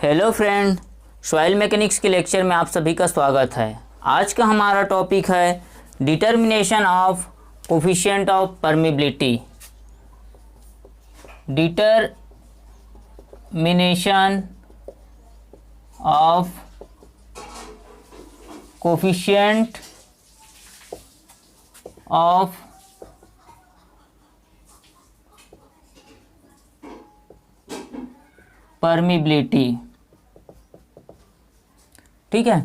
Hello friend, soil mechanics के lecture में आप सभी का स्वागत है। आज का हमारा टॉपिक है determination of coefficient of permeability. Determination of coefficient of permeability. ठीक है,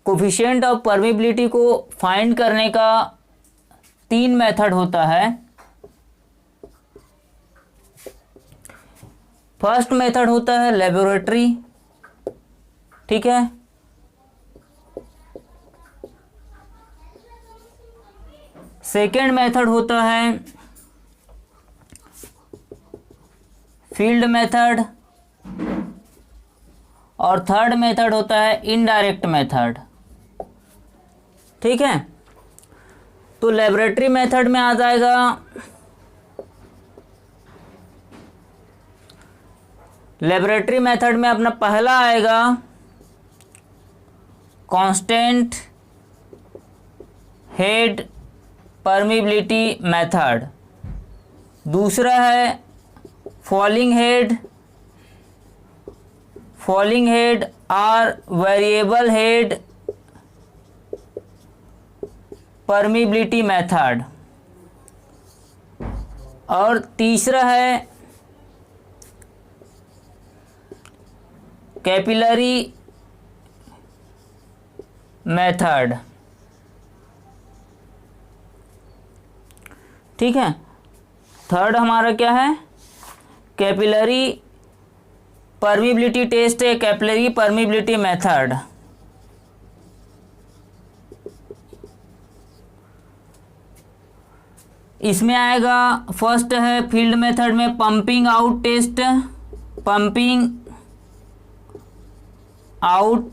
कोफिशिएंट ऑफ परमिबिलिटी को फाइंड करने का 3 मेथड होता है। फर्स्ट मेथड होता है लेबोरेटरी, ठीक है। सेकेंड मेथड होता है फील्ड मेथड और थर्ड मेथड होता है इनडायरेक्ट मेथड। ठीक है, तो लेबोरेटरी मेथड में आ जाएगा लेबोरेटरी मेथड में अपना पहला आएगा कांस्टेंट हेड परमिबिलिटी मेथड, दूसरा है फॉलिंग हेड और वेरिएबल हेड परमिबिलिटी मेथड, और तीसरा है कैपिलरी मेथड। ठीक है, थर्ड हमारा क्या है? कैपिलरी परमिबिलिटी टेस्ट है, कैपिलरी परमिबिलिटी मेथड। इसमें आएगा फर्स्ट है फील्ड मेथड में पंपिंग आउट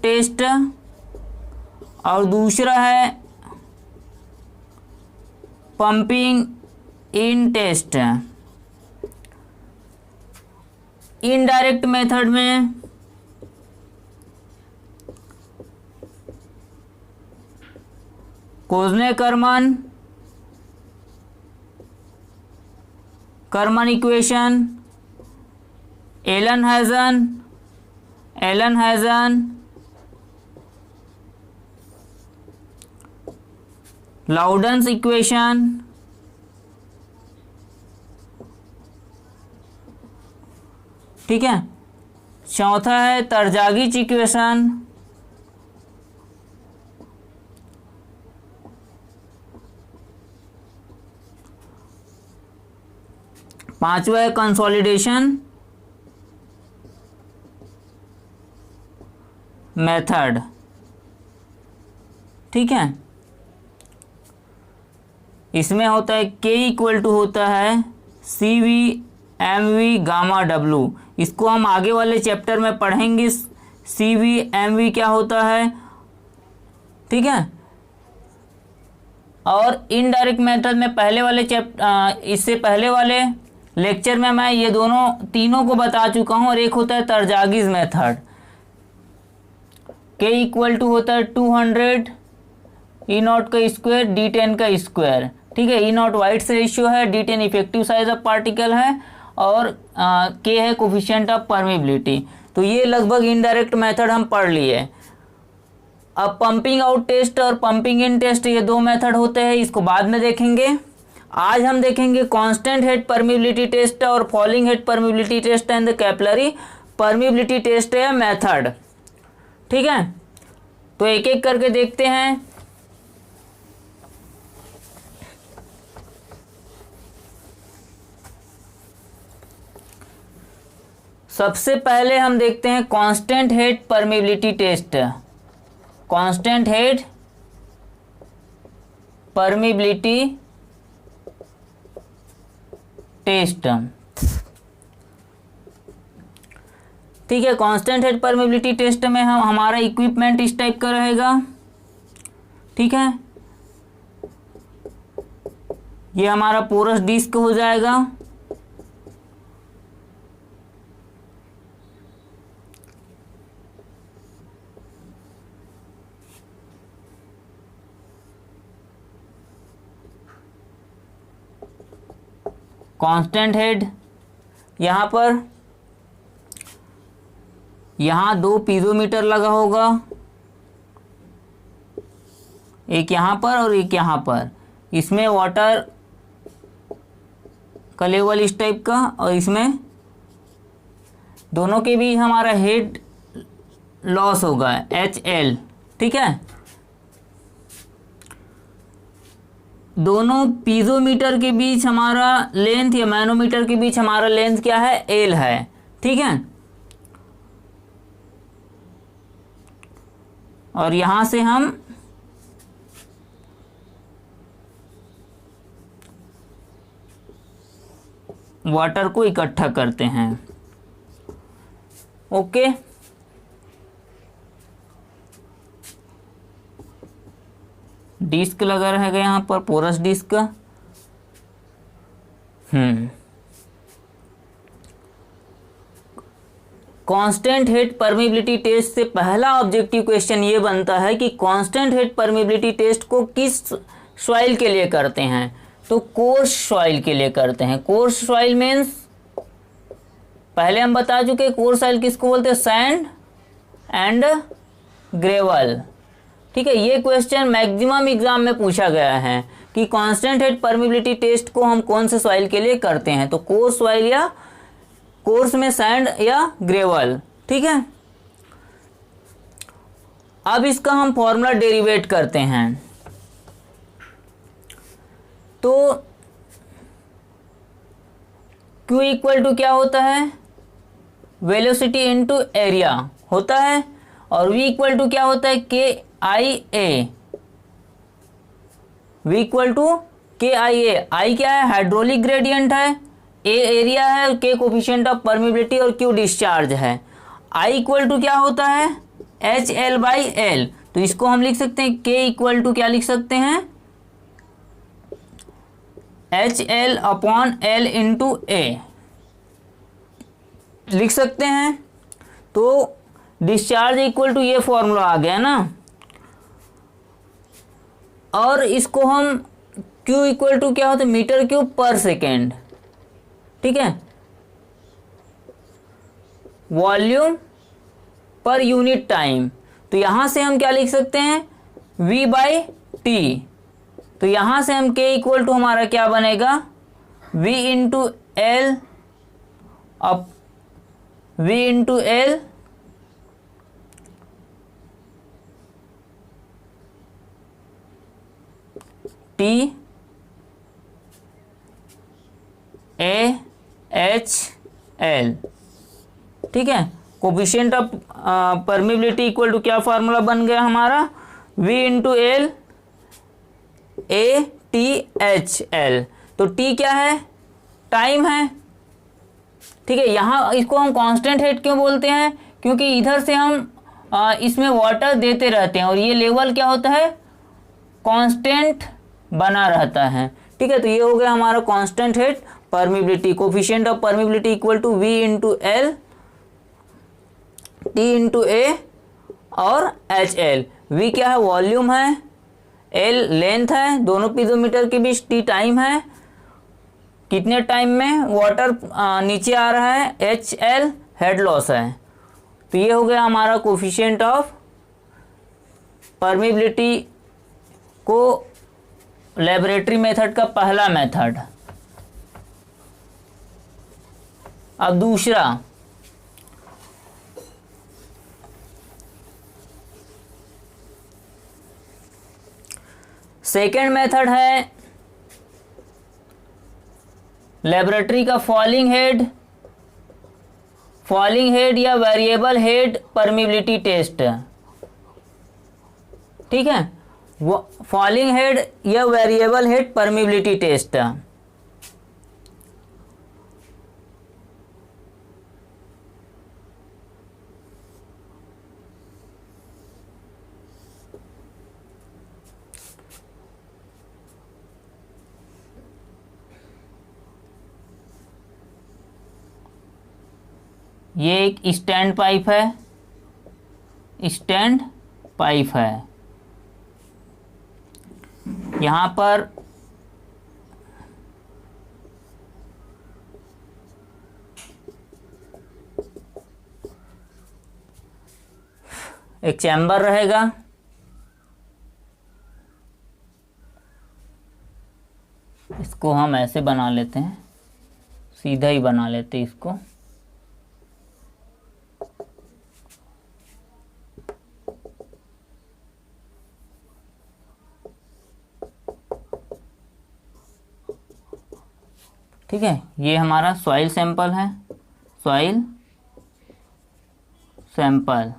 टेस्ट, और दूसरा है pumping in test. Indirect method में Carman equation, Allen Hazen, Loudon's equation, ठीक है। चौथा है तरजागिच इक्वेशन, पांचवा है कंसोलिडेशन मेथड। ठीक है, इसमें होता है K इक्वल टू होता है CV MV गामा W। इसको हम आगे वाले चैप्टर में पढ़ेंगे, CV MV क्या होता है। ठीक है, और इनडायरेक्ट मेथड में इससे पहले वाले लेक्चर में मैं ये तीनों को बता चुका हूँ। और एक होता है तरजागिज मेथड, K इक्वल टू होता है 200 E0 का स्क्वायर D10 का स्क्वायर। ठीक है, E0 वाइट्स रेशियो है, D10 effective size of particle है, और K है कोफिशिएंट ऑफ परमिबिलिटी। तो ये लगभग इनडायरेक्ट मेथड हम पढ़ लिए। अब पंपिंग आउट टेस्ट और पंपिंग इन टेस्ट, ये 2 मेथड होते हैं, इसको बाद में देखेंगे। आज हम देखेंगे कांस्टेंट हेड परमिबिलिटी टेस्ट और falling head permeability test and the capillary permeability test है मेथड। ठीक है, तो एक एक करके देखते हैं। सबसे पहले हम देखते हैं constant head permeability test. Constant head permeability test. ठीक है, कांस्टेंट हेड परमिबिलिटी टेस्ट में हमारा इक्विपमेंट इस टाइप का रहेगा। ठीक है, ये हमारा पोरस डिस्क हो जाएगा। कांस्टेंट हेड, यहाँ पर यहाँ 2 पीजोमीटर लगा होगा, एक यहाँ पर और एक यहाँ पर। इसमें वाटर का लेवल इस टाइप का, और इसमें दोनों के बीच हमारा हेड लॉस होगा HL, ठीक है। दोनों पीजोमीटर के बीच हमारा लेंथ या मैनोमीटर के बीच हमारा लेंथ क्या है, L है, ठीक है। और यहाँ से हम वाटर को इकट्ठा करते हैं। ओके, डिस्क लगा रहेगा यहाँ पर, porous disc. Constant head permeability test से पहला ऑब्जेक्टिव क्वेश्चन ये बनता है कि कांस्टेंट हेड परमिबिलिटी टेस्ट को किस सॉइल के लिए करते हैं, तो कोर्स सॉइल के लिए करते हैं। कोर्स सॉइल मीन्स पहले हम बता चुके, कोर्स सॉइल किसको बोलते हैं, सैंड एंड ग्रेवल, ठीक है। ये क्वेश्चन मैक्सिमम एग्जाम में पूछा गया है कि कांस्टेंट हेड परमिबिलिटी टेस्ट को हम कौन से सॉइल के लिए करते हैं, तो कोर्स सॉइल या कोर्स में सैंड या ग्रेवल, ठीक है। अब इसका हम फॉर्मूला डेरिवेट करते हैं, तो Q इक्वल टू क्या होता है, वेलोसिटी इनटू एरिया होता है, और V इक्वल टू क्या होता है, KIA। V equal to KIA, I क्या है, हाइड्रोलिक ग्रेडियंट है, A एरिया है, K कोफिशिएंट ऑफ परमिबिलिटी और Q डिस्चार्ज है। I इक्वल टू क्या होता है, HL/L, तो इसको हम लिख सकते हैं K इक्वल टू क्या लिख सकते हैं, HL/L इंटू A लिख सकते हैं। तो डिस्चार्ज इक्वल टू ये फॉर्मूला आ गया ना, और इसको हम Q इक्वल टू क्या होता है, मीटर क्यूब पर सेकेंड, ठीक है, वॉल्यूम पर यूनिट टाइम। तो यहां से हम क्या लिख सकते हैं, V/T। तो यहां से हम K इक्वल टू हमारा क्या बनेगा, V इंटू एल अब V into L T AHL, ठीक है। Coefficient of permeability equal to क्या फार्मूला बन गया हमारा, V इंटू एल ATHL। तो T क्या है, टाइम है, ठीक है। यहाँ इसको हम कांस्टेंट हेड क्यों बोलते हैं, क्योंकि इधर से हम इसमें वाटर देते रहते हैं और ये लेवल क्या होता है, कांस्टेंट बना रहता है, ठीक है। तो ये हो गया हमारा constant head permeability. Coefficient of permeability equal to V into L T into A और HL। V क्या है, वॉल्यूम है, L लेंथ है, दोनों पीजोमीटर के बीच, T टाइम है, कितने टाइम में वाटर नीचे आ रहा है, HL हेड लॉस है। तो ये हो गया हमारा कोफिशिएंट ऑफ परमिबिलिटी को लेबोरेटरी मेथड का पहला मेथड। अब दूसरा, सेकेंड मेथड है लेबोरेटरी का फॉलिंग हेड या वेरिएबल हेड परमिबिलिटी टेस्ट, ठीक है। वो फॉलिंग हेड या वेरिएबल हेड परमिबिलिटी टेस्ट। ये एक स्टैंड पाइप है, यहाँ पर एक चैम्बर रहेगा, इसको हम ऐसे बना लेते हैं, सीधा ही बना लेते हैं इसको। ठीक है, ये हमारा सॉइल सैंपल है, सॉइल सैंपल।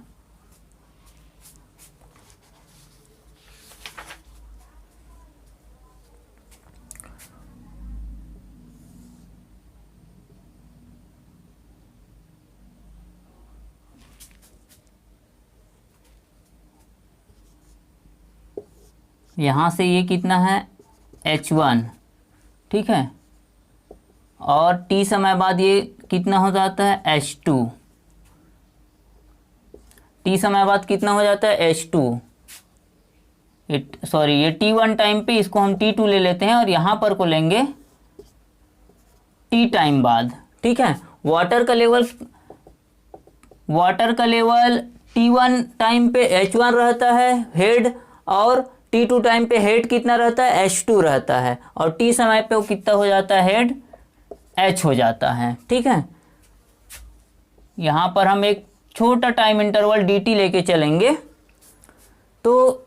यहाँ से ये कितना है H1, ठीक है, और T समय बाद ये कितना हो जाता है H2, T समय बाद कितना हो जाता है H2, ये T1 टाइम पे इसको हम T2 ले लेते हैं और यहाँ पर को लेंगे T टाइम बाद। ठीक है, वाटर का लेवल T1 टाइम पे H1 रहता है हेड, और T2 टाइम पे हेड कितना रहता है H2 रहता है, और T समय पे वो कितना हो जाता है हेड H हो जाता है। ठीक है, यहाँ पर हम एक छोटा टाइम इंटरवल dt लेके चलेंगे। तो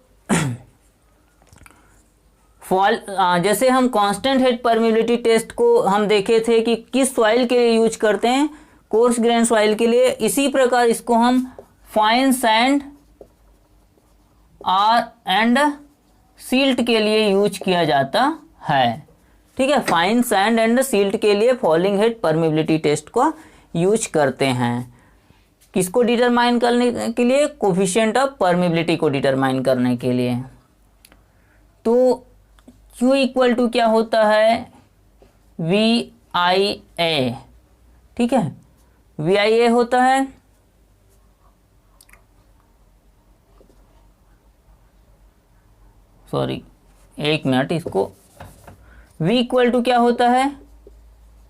जैसे हम कांस्टेंट हेड परमिबिलिटी टेस्ट को हम देखे थे कि किस सॉइल के लिए यूज करते हैं, कोर्स ग्रेन सॉइल के लिए, इसी प्रकार इसको हम फाइन सैंड एंड सिल्ट के लिए यूज किया जाता है। ठीक है, फाइन सैंड एंड सिल्ट के लिए फॉलिंग हेड परमिबिलिटी टेस्ट को यूज करते हैं। किसको डिटरमाइन करने के लिए, कोफिशिएंट ऑफ परमिबिलिटी को डिटरमाइन करने के लिए। तो Q इक्वल टू क्या होता है VIA। ठीक है, VIA होता है एक मिनट, इसको V इक्वल टू क्या होता है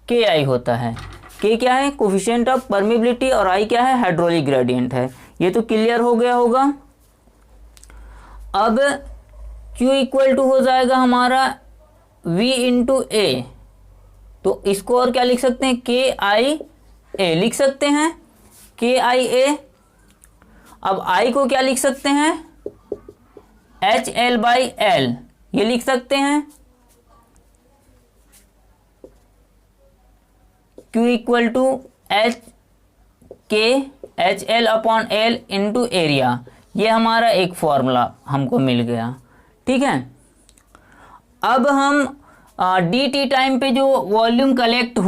KI होता है। K क्या है कोफिशिएंट ऑफ परमिबिलिटी और I क्या है हाइड्रोलिक ग्रेडियंट है। ये तो क्लियर हो गया होगा। अब Q इक्वल टू हो जाएगा हमारा V इंटू A, तो इसको और क्या लिख सकते हैं KIA लिख सकते हैं, KIA। अब I को क्या लिख सकते हैं HL/L, ये लिख सकते हैं। Q equal to HL/L into area, ये हमारा एक फॉर्मूला हमको मिल गया। ठीक है, अब हम dt टाइम पे जो वॉल्यूम कलेक्ट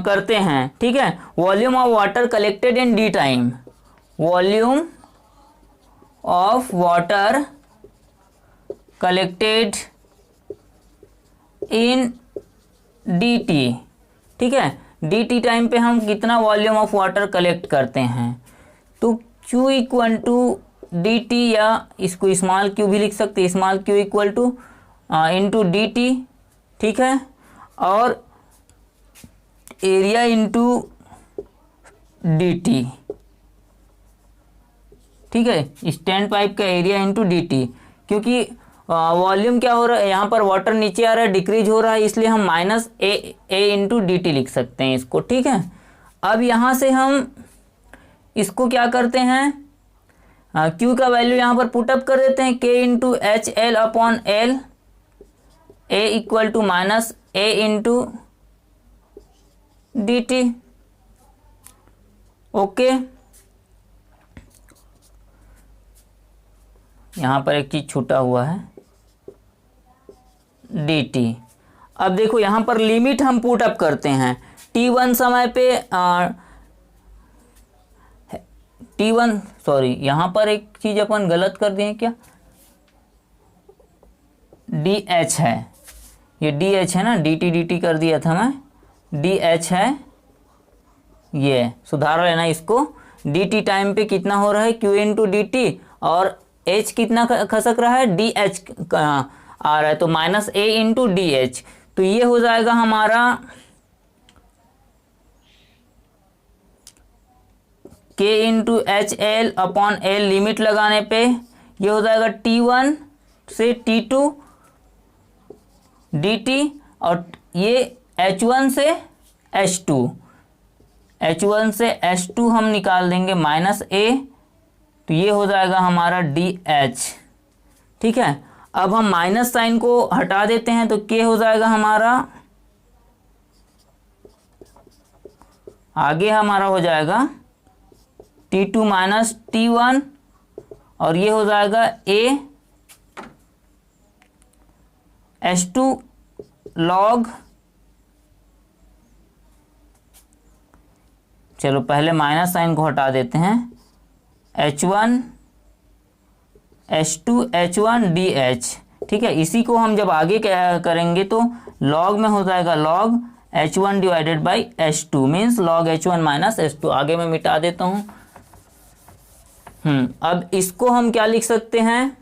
करते हैं, ठीक है, volume of water collected in d time, volume of water collected in dt। ठीक है, dt टाइम पे हम कितना वॉल्यूम ऑफ वाटर कलेक्ट करते हैं, तो Q इक्वल टू dt, या इसको स्मॉल q भी लिख सकते हैं, small q equal two into dt। ठीक है, और एरिया इंटू dt। ठीक है, स्टैंड पाइप का एरिया इंटू dt, क्योंकि वॉल्यूम क्या हो रहा है यहाँ पर, वाटर नीचे आ रहा है, डिक्रीज हो रहा है, इसलिए हम माइनस ए इंटू dt लिख सकते हैं इसको। ठीक है, अब यहाँ से हम इसको क्या करते हैं, Q का वैल्यू यहाँ पर पुटअप कर देते हैं, K into HL/L, A equal to minus A into dt। Okay, यहाँ पर एक चीज छूटा हुआ है dt। अब देखो यहाँ पर लिमिट हम पुटअप करते हैं t1 समय पे यहाँ पर एक चीज अपन गलत कर दिए क्या, dh है, ये dh है ना, dt कर दिया था मैं, dh है, ये सुधार लेना इसको। dt टाइम पे कितना हो रहा है q इंटू dt, और h कितना खसक रहा है dh आ रहा है, तो माइनस a इंटू dh, तो ये हो जाएगा हमारा K into H L upon L, limit लगाने पे ये हो जाएगा T1 से T2 dt, और ये H1 से H2, H1 से H2 हम निकाल देंगे माइनस A, तो ये हो जाएगा हमारा DH। ठीक है, अब हम माइनस साइन को हटा देते हैं तो K हो जाएगा हमारा, आगे हमारा हो जाएगा T2 माइनस T1, और ये हो जाएगा A H2 log, चलो पहले माइनस साइन को हटा देते हैं, H1 H2 H1 DH। ठीक है, इसी को हम जब आगे करेंगे तो log में हो जाएगा log H1 divided by H2 means log H1 minus H2। आगे मैं मिटा देता हूँ। अब इसको हम क्या लिख सकते हैं,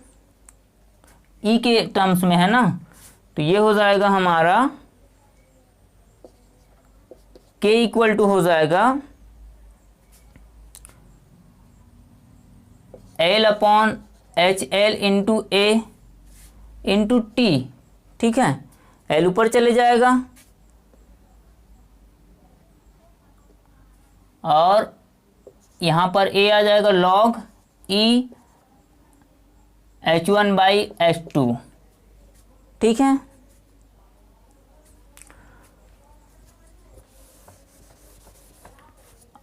E के टर्म्स में है ना, तो ये हो जाएगा हमारा K इक्वल टू हो जाएगा L upon H L into A into T. ठीक है, L ऊपर चले जाएगा और यहाँ पर A आ जाएगा log E H1 by H2। ठीक है,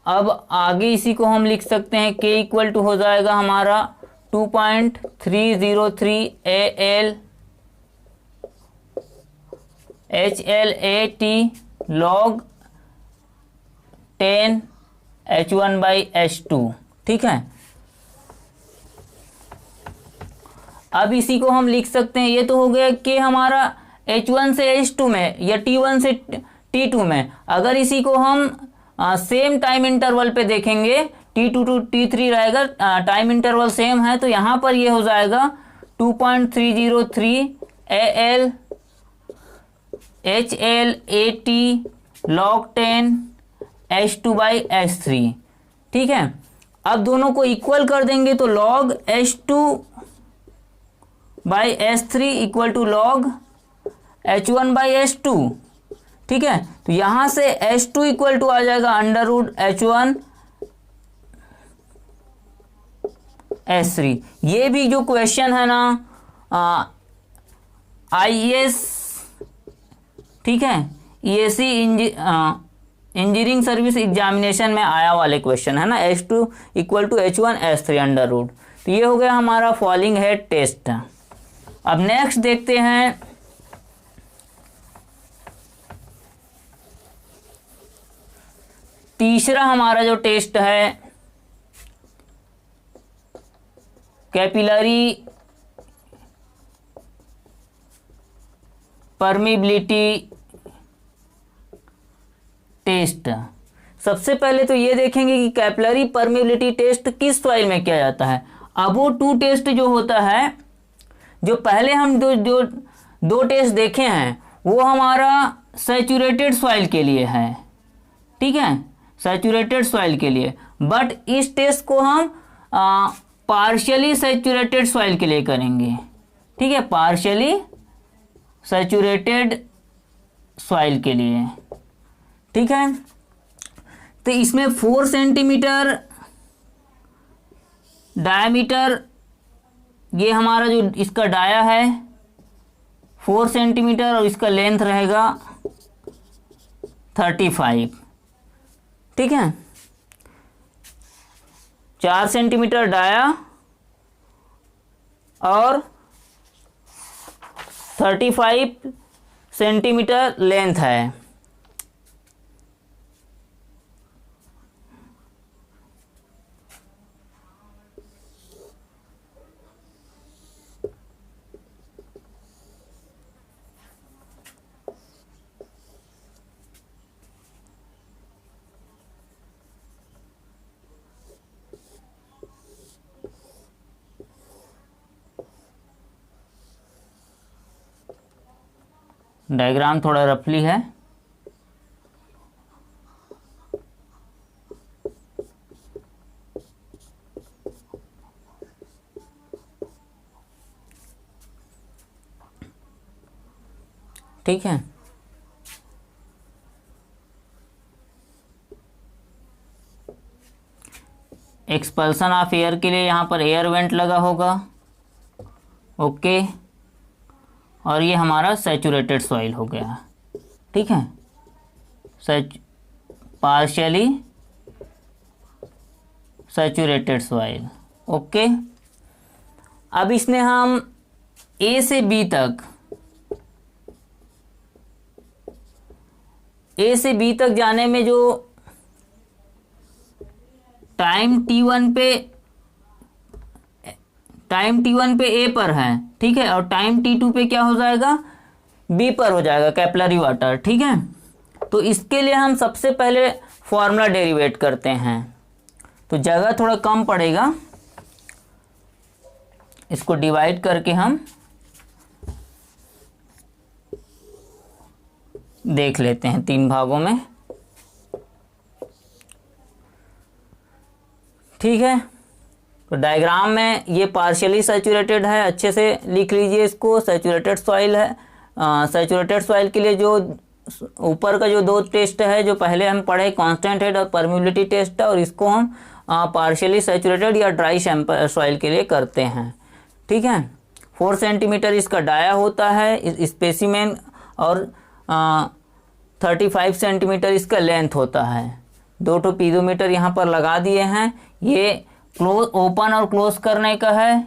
अब आगे इसी को हम लिख सकते हैं, K इक्वल टू हो जाएगा हमारा 2.303 AL HLAT log 10 H1 by H2। ठीक है, अब इसी को हम लिख सकते हैं, ये तो हो गया कि हमारा H1 से H2 में या T1 से T2 में। अगर इसी को हम सेम टाइम इंटरवल पे देखेंगे, T2 टू T3 रहेगा, टाइम इंटरवल सेम है, तो यहाँ पर ये हो जाएगा 2.303 AL HLAT log 10 H2 by H3। ठीक है, अब दोनों को इक्वल कर देंगे तो log H2 by H3 equal to log H1 by H2। ठीक है, तो यहां से H2 इक्वल टू आ जाएगा अंडर रूट H1 H3। ये भी जो क्वेश्चन है ना IAS, ठीक है, EAC इंजीनियरिंग सर्विस एग्जामिनेशन में आया वाले क्वेश्चन है ना, H2 equal to H1 H3 under root. तो ये हो गया हमारा फॉलिंग हेड टेस्ट। अब नेक्स्ट देखते हैं तीसरा हमारा जो टेस्ट है, कैपिलरी परमिबिलिटी टेस्ट। सबसे पहले तो ये देखेंगे कि कैपिलरी परमिबिलिटी टेस्ट किस सॉइल में किया जाता है। अब वो टू टेस्ट जो होता है, जो पहले हम दो टेस्ट देखे हैं, वो हमारा सैचुरेटेड सॉइल के लिए है। ठीक है, सैचुरेटेड सॉइल के लिए, बट इस टेस्ट को हम पार्शियली सैचुरेटेड सॉइल के लिए करेंगे। ठीक है, पार्शियली सैचुरेटेड सॉइल के लिए। ठीक है, तो इसमें 4 सेंटीमीटर डायमीटर, ये हमारा जो इसका डाया है 4 सेंटीमीटर और इसका लेंथ रहेगा 35। ठीक है, 4 सेंटीमीटर डाया और 35 सेंटीमीटर लेंथ है। डायग्राम थोड़ा रफली है। ठीक है। एक्सपल्सन ऑफ एयर के लिए यहाँ पर एयर वेंट लगा होगा, ओके। और ये हमारा सैचुरेटेड सॉइल हो गया, ठीक है, पार्शियली सैचुरेटेड सॉइल, ओके। अब इसमें हम ए से बी तक जाने में जो टाइम T1 पे ए पर है, ठीक है, और टाइम T2 पे क्या हो जाएगा, बी पर हो जाएगा, कैपिलरी वाटर, ठीक है। तो इसके लिए हम सबसे पहले फॉर्मूला डेरिवेट करते हैं, तो जगह थोड़ा कम पड़ेगा, इसको डिवाइड करके हम देख लेते हैं 3 भागों में, ठीक है। तो डायग्राम में ये पार्शियली सैचुरेटेड है, अच्छे से लिख लीजिए इसको, सैचुरेटेड सॉइल है। सैचुरेटेड सॉइल के लिए जो ऊपर का जो 2 टेस्ट है जो पहले हम पढ़े, कांस्टेंट हेड और परमिबिलिटी टेस्ट है, और इसको हम पार्शियली सैचुरेटेड या ड्राई सॉइल के लिए करते हैं, ठीक है। 4 सेंटीमीटर इसका डाया होता है स्पेसिमेन, और 35 सेंटीमीटर इसका लेंथ होता है। 2 ठो पीजोमीटर यहाँ पर लगा दिए हैं, ये क्लोज ओपन और क्लोज करने का है,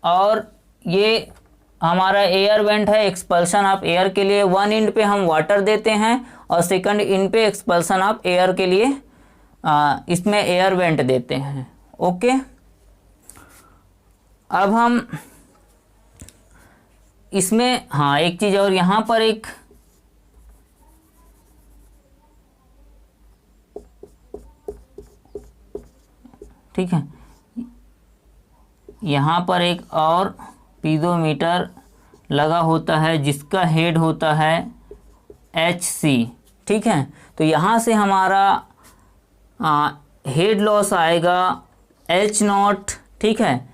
और ये हमारा एयर वेंट है एक्सपल्सन ऑफ एयर के लिए। 1 इंड पे हम वाटर देते हैं और सेकंड इंड पे एक्सपल्सन ऑफ एयर के लिए इसमें एयर वेंट देते हैं, ओके। अब हम इसमें हाँ एक चीज़ और, यहाँ पर एक ठीक है, यहाँ पर एक और पीजोमीटर लगा होता है जिसका हेड होता है HC, ठीक है। तो यहाँ से हमारा हेड लॉस आएगा H0, ठीक है,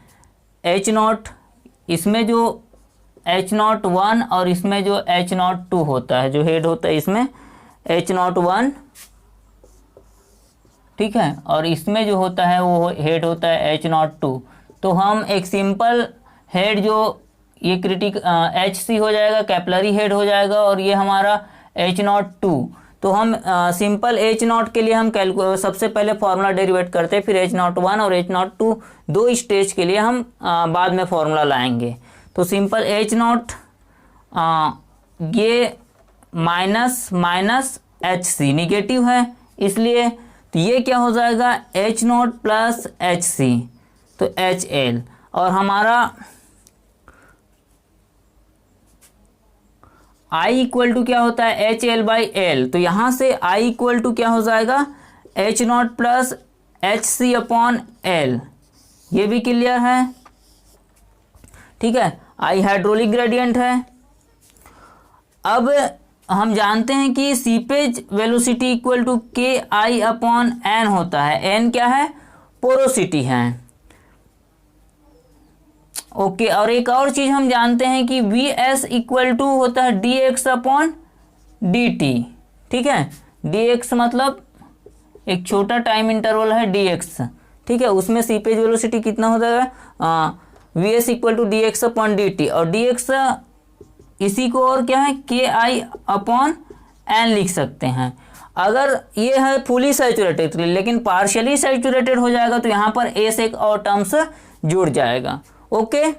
H0, इसमें जो H01 और इसमें जो H02 होता है, जो हेड होता है इसमें H01, ठीक है, और इसमें जो होता है वो हेड होता है H02। तो हम एक सिंपल हेड जो ये HC हो जाएगा, कैपिलरी हेड हो जाएगा, और ये हमारा H02। तो हम सिंपल H0 के लिए हम सबसे पहले फार्मूला डेरिवेट करते हैं, फिर H01 और H02 2 स्टेज के लिए हम बाद में फार्मूला लाएंगे। तो सिंपल H0 ये माइनस HC निगेटिव है, इसलिए तो ये क्या हो जाएगा H0 प्लस HC, तो HL, और हमारा I इक्वल टू क्या होता है HL/L। तो यहाँ से I इक्वल टू क्या हो जाएगा H0 plus HC upon L, ये भी क्लियर है, ठीक है। I हाइड्रोलिक ग्रेडियंट है। अब हम जानते हैं कि seepage velocity equal to KI upon N होता है, N क्या है, पोरोसिटी है, ओके। और एक और चीज़ हम जानते हैं कि VS इक्वल टू होता है dx अपॉन dt, ठीक है। dx मतलब एक छोटा टाइम इंटरवल है dx, ठीक है, उसमें सीपेज वेलोसिटी कितना हो जाएगा VS equal to dx upon dt, और dx इसी को और क्या है KI अपॉन N लिख सकते हैं। अगर ये है फुली सैचुरेटेड, लेकिन पार्शियली सैचुरेटेड हो जाएगा तो यहाँ पर A से एक और टर्म्स जुड़ जाएगा, ओके।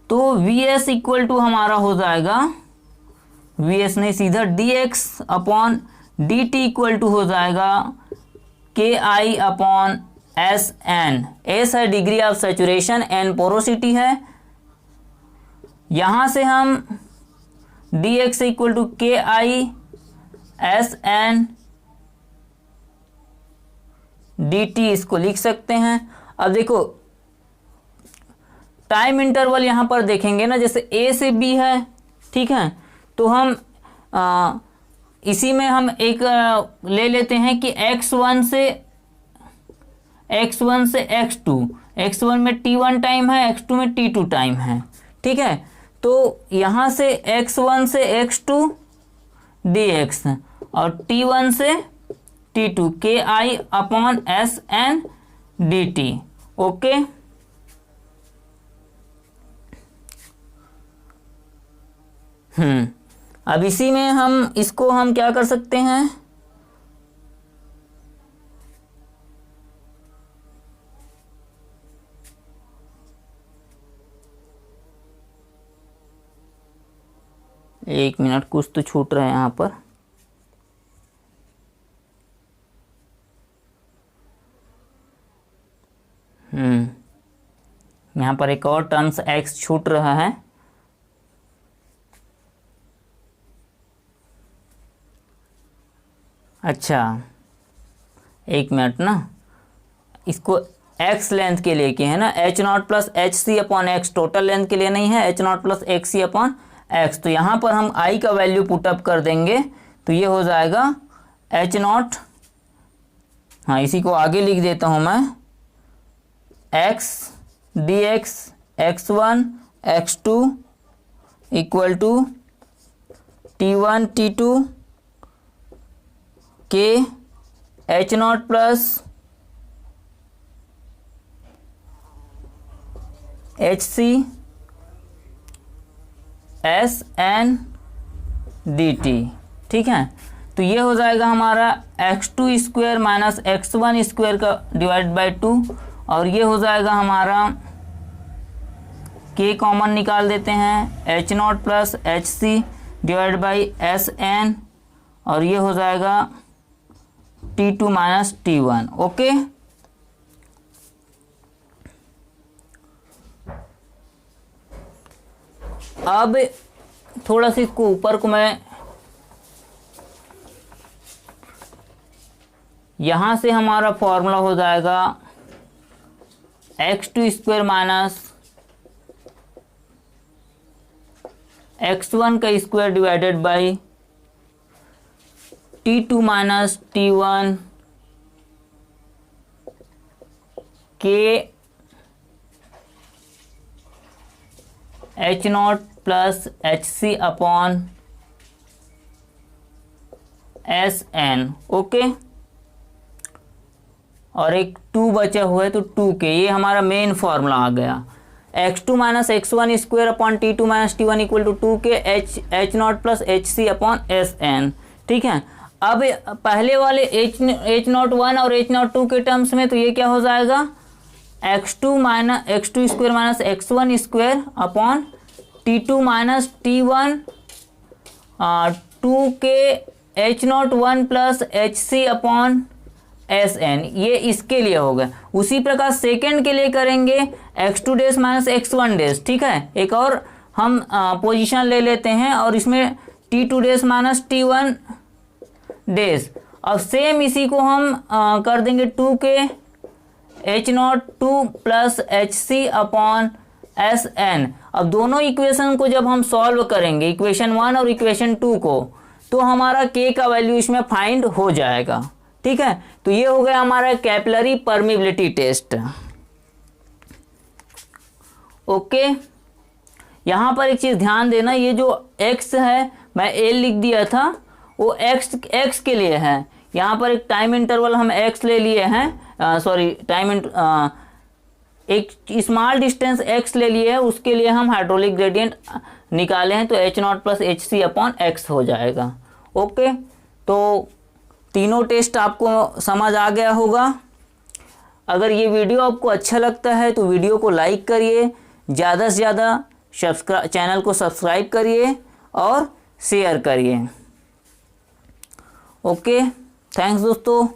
तो VS इक्वल टू हमारा हो जाएगा, VS नहीं सीधा dx upon dt equal to हो जाएगा KI अपॉन SN। S है degree of saturation, N porosity है। यहाँ से हम dx equal to KI SN dt इसको लिख सकते हैं। अब देखो टाइम इंटरवल यहाँ पर देखेंगे ना, जैसे A से B है, ठीक है, तो हम इसी में हम एक ले लेते हैं कि x1 से x2, x1 में t1 टाइम है, x2 में t2 टाइम है, ठीक है। तो यहाँ से x1 से x2 dx और t1 से t2 KI upon SN dt। Okay, अब इसी में हम इसको हम क्या कर सकते हैं, एक मिनट, कुछ तो छूट रहा है यहाँ पर। यहाँ पर एक और टर्म्स x छूट रहा है। अच्छा, एक मिनट ना, इसको x लेंथ के लिए है ना, h naught plus H C upon X, total length के लिए नहीं है, h naught plus X C upon X. तो यहाँ पर हम i का वैल्यू पुटअप कर देंगे, तो ये हो जाएगा h नॉट, हाँ इसी को आगे लिख देता हूँ मैं, x dx x1 x2 equal to t1 t2 के h naught plus H C S N D T. ठीक है, तो ये हो जाएगा हमारा x2 square minus x1 square का डिवाइड बाई 2, और ये हो जाएगा हमारा k कॉमन निकाल देते हैं, h naught plus H C divide by S N, और ये हो जाएगा t2 माइनस t1। ओके, अब थोड़ा सा इसको ऊपर को मैं यहाँ से हमारा फॉर्मूला हो जाएगा x2 स्क्वायर माइनस x1 का square divided by t2 minus t1 के h naught plus H C upon S N. Okay, और एक 2 बचा हुआ है तो 2 के, ये हमारा मेन फॉर्मूला आ गया, x2 minus X one square upon t2 minus t1 equal to 2 के h naught plus H C upon S N. ठीक है, अब पहले वाले h नॉट 1 और h नॉट 2 के टर्म्स में तो ये क्या हो जाएगा, x2 square minus x1 square upon t2 minus t1 2 के h naught 1 plus H C upon S N, ये इसके लिए होगा। उसी प्रकार सेकेंड के लिए करेंगे x2 days minus x1 days. ठीक है, एक और हम पोजीशन ले लेते हैं और इसमें t2 days minus t1 days, और सेम इसी को हम कर देंगे 2 के h naught 2 plus H C upon S N. अब दोनों इक्वेशन को जब हम सॉल्व करेंगे, इक्वेशन 1 और इक्वेशन 2 को, तो हमारा k का वैल्यू इसमें फाइंड हो जाएगा। ठीक है, तो ये हो गया हमारा कैपिलरी परमिबिलिटी टेस्ट। ओके, यहाँ पर एक चीज़ ध्यान देना, ये जो x है मैं a लिख दिया था, वो x के लिए है। यहाँ पर एक टाइम इंटरवल हम x ले लिए हैं, सॉरी एक स्मॉल डिस्टेंस x ले लिए है, उसके लिए हम हाइड्रोलिक ग्रेडियंट निकाले हैं, तो h naught plus H C upon X हो जाएगा। ओके, तो तीनों टेस्ट आपको समझ आ गया होगा। अगर ये वीडियो आपको अच्छा लगता है तो वीडियो को लाइक करिए, ज़्यादा से ज़्यादा चैनल को सब्सक्राइब करिए और शेयर करिए। ओके, थैंक्स दोस्तों।